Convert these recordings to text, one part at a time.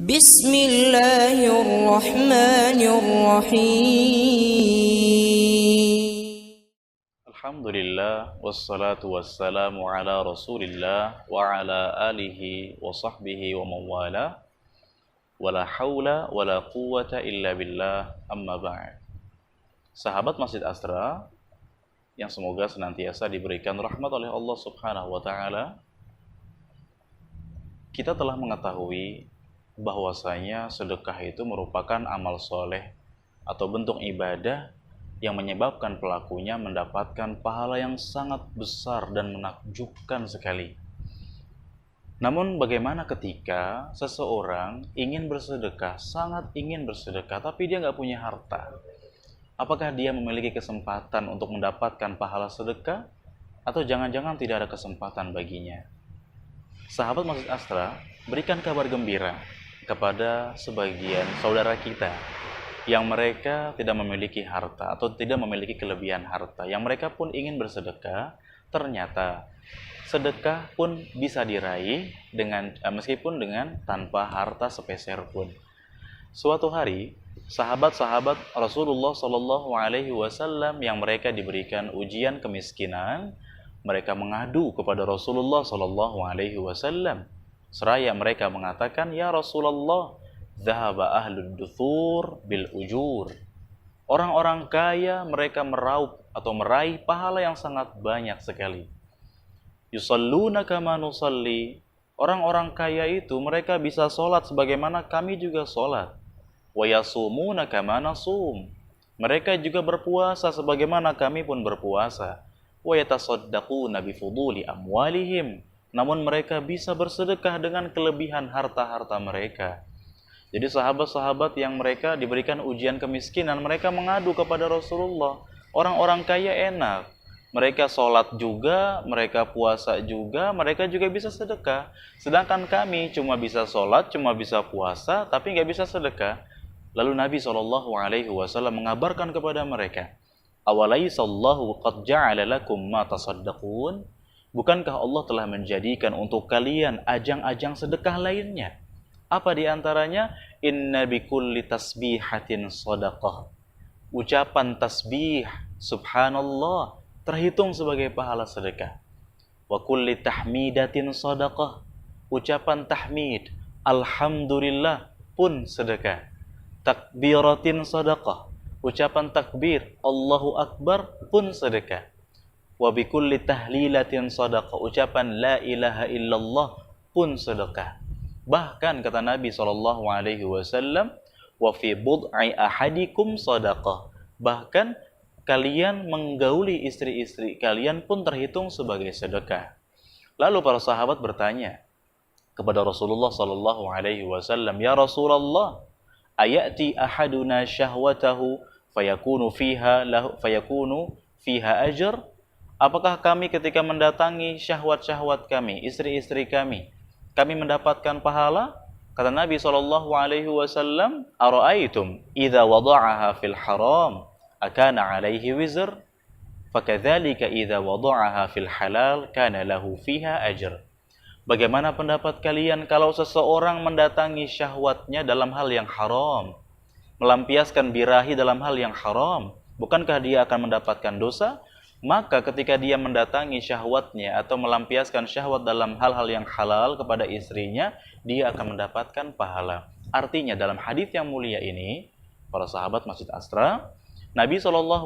Bismillahirrahmanirrahim. Alhamdulillah wassalatu wassalamu ala Rasulillah wa ala alihi wa sahbihi wa mawala wala haula wala quwwata illa billah amma ba'd. Sahabat Masjid Astra yang semoga senantiasa diberikan rahmat oleh Allah Subhanahu wa taala, kita telah mengetahui bahwasanya sedekah itu merupakan amal soleh atau bentuk ibadah yang menyebabkan pelakunya mendapatkan pahala yang sangat besar dan menakjubkan sekali. Namun bagaimana ketika seseorang ingin bersedekah, sangat ingin bersedekah, tapi dia nggak punya harta? Apakah dia memiliki kesempatan untuk mendapatkan pahala sedekah? Atau jangan-jangan tidak ada kesempatan baginya? Sahabat Masjid Astra, berikan kabar gembira kepada sebagian saudara kita yang mereka tidak memiliki harta atau tidak memiliki kelebihan harta, yang mereka pun ingin bersedekah. Ternyata sedekah pun bisa diraih dengan meskipun dengan tanpa harta sepeser pun. Suatu hari, sahabat-sahabat Rasulullah Shallallahu Alaihi Wasallam yang mereka diberikan ujian kemiskinan, mereka mengadu kepada Rasulullah Shallallahu Alaihi Wasallam. Seraya mereka mengatakan, "Ya Rasulullah, dhahaba ahlud duthur bil ujur." Orang-orang kaya mereka meraup atau meraih pahala yang sangat banyak sekali. Yusalluna kama nusalli. Orang-orang kaya itu mereka bisa sholat sebagaimana kami juga sholat. Wa yasumuna kama nasum. Mereka juga berpuasa sebagaimana kami pun berpuasa. Wa yatasaddaquna bi fuduli amwalihim. Namun mereka bisa bersedekah dengan kelebihan harta-harta mereka. Jadi sahabat-sahabat yang mereka diberikan ujian kemiskinan, mereka mengadu kepada Rasulullah. Orang-orang kaya enak, mereka sholat juga, mereka puasa juga, mereka juga bisa sedekah. Sedangkan kami cuma bisa sholat, cuma bisa puasa, tapi nggak bisa sedekah. Lalu Nabi SAW mengabarkan kepada mereka, "Awalaysallahu qad ja'ala lakum ma tasaddaqun?" Bukankah Allah telah menjadikan untuk kalian ajang-ajang sedekah lainnya? Apa di antaranya? Inna bikulli tasbihatin shadaqah. Ucapan tasbih, subhanallah, terhitung sebagai pahala sedekah. Wa kulli tahmidatin shadaqah. Ucapan tahmid, alhamdulillah, pun sedekah. Takbiratin shadaqah. Ucapan takbir, Allahu Akbar, pun sedekah. Wa bikulli tahlilatin shadaqah. Ucapan la ilaha illallah pun sedekah. Bahkan kata Nabi SAW, wa fi bud'i ahadikum shadaqah. Bahkan kalian menggauli istri-istri kalian pun terhitung sebagai sedekah. Lalu para sahabat bertanya kepada Rasulullah SAW, "Ya Rasulullah, ayati ahaduna syahwatahu fayakunu fiha ajr?" Apakah kami ketika mendatangi syahwat-syahwat kami, istri-istri kami mendapatkan pahala? Kata Nabi SAW, "Ara'aitum idza wada'aha fil haram akana 'alaihi wizr? Fakadzalika idza wada'aha fil halal kana lahu fiha ajr." Bagaimana pendapat kalian kalau seseorang mendatangi syahwatnya dalam hal yang haram, melampiaskan birahi dalam hal yang haram, bukankah dia akan mendapatkan dosa? Maka ketika dia mendatangi syahwatnya atau melampiaskan syahwat dalam hal-hal yang halal kepada istrinya, dia akan mendapatkan pahala. Artinya dalam hadis yang mulia ini, para sahabat Masjid Astra, Nabi SAW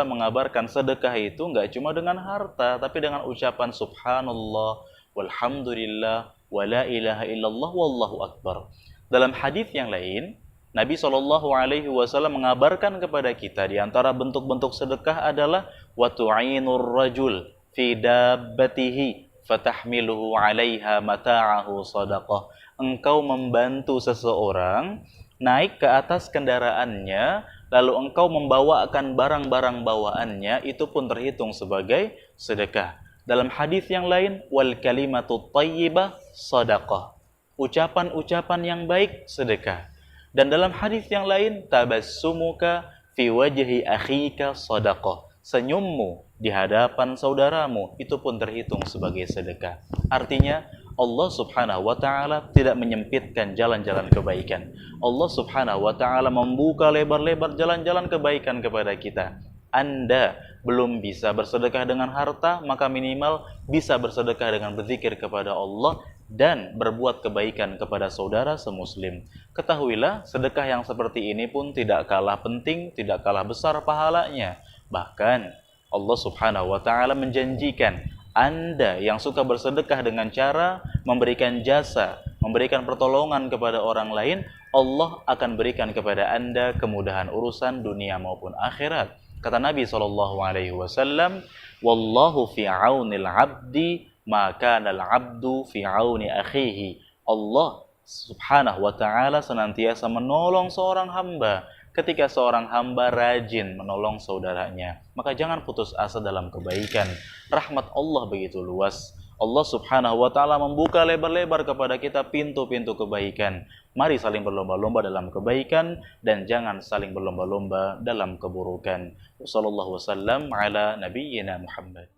mengabarkan sedekah itu nggak cuma dengan harta, tapi dengan ucapan subhanallah, walhamdulillah, wala ilaha illallah, wallahu akbar. Dalam hadis yang lain, Nabi SAW mengabarkan kepada kita di antara bentuk-bentuk sedekah adalah wa tu'inur rajul fi dabbatihi fatahmiluhu 'alaiha mata'ahu shadaqah. Engkau membantu seseorang naik ke atas kendaraannya, lalu engkau membawakan barang-barang bawaannya, itu pun terhitung sebagai sedekah. Dalam hadis yang lain, wal kalimatut thayyibah shadaqah. Ucapan-ucapan yang baik sedekah. Dan dalam hadis yang lain, tabassumuka fi wajhi akhika shadaqah. Senyummu di hadapan saudaramu itu pun terhitung sebagai sedekah. Artinya Allah Subhanahu wa taala tidak menyempitkan jalan-jalan kebaikan. Allah Subhanahu wa taala membuka lebar-lebar jalan-jalan kebaikan kepada kita. Anda belum bisa bersedekah dengan harta, maka minimal bisa bersedekah dengan berzikir kepada Allah dan berbuat kebaikan kepada saudara semuslim. Ketahuilah, sedekah yang seperti ini pun tidak kalah penting, tidak kalah besar pahalanya. Bahkan Allah Subhanahu wa taala menjanjikan, Anda yang suka bersedekah dengan cara memberikan jasa, memberikan pertolongan kepada orang lain, Allah akan berikan kepada Anda kemudahan urusan dunia maupun akhirat. Kata Nabi SAW, Wallahu fi aunil abdi, maka al abdu fi auni akhihi. Allah Subhanahu wa ta'ala senantiasa menolong seorang hamba ketika seorang hamba rajin menolong saudaranya. Maka jangan putus asa dalam kebaikan. Rahmat Allah begitu luas. Allah Subhanahu wa ta'ala membuka lebar-lebar kepada kita pintu-pintu kebaikan. Mari saling berlomba-lomba dalam kebaikan dan jangan saling berlomba-lomba dalam keburukan. Wassallallahu wasallam ala nabiyyina Muhammad.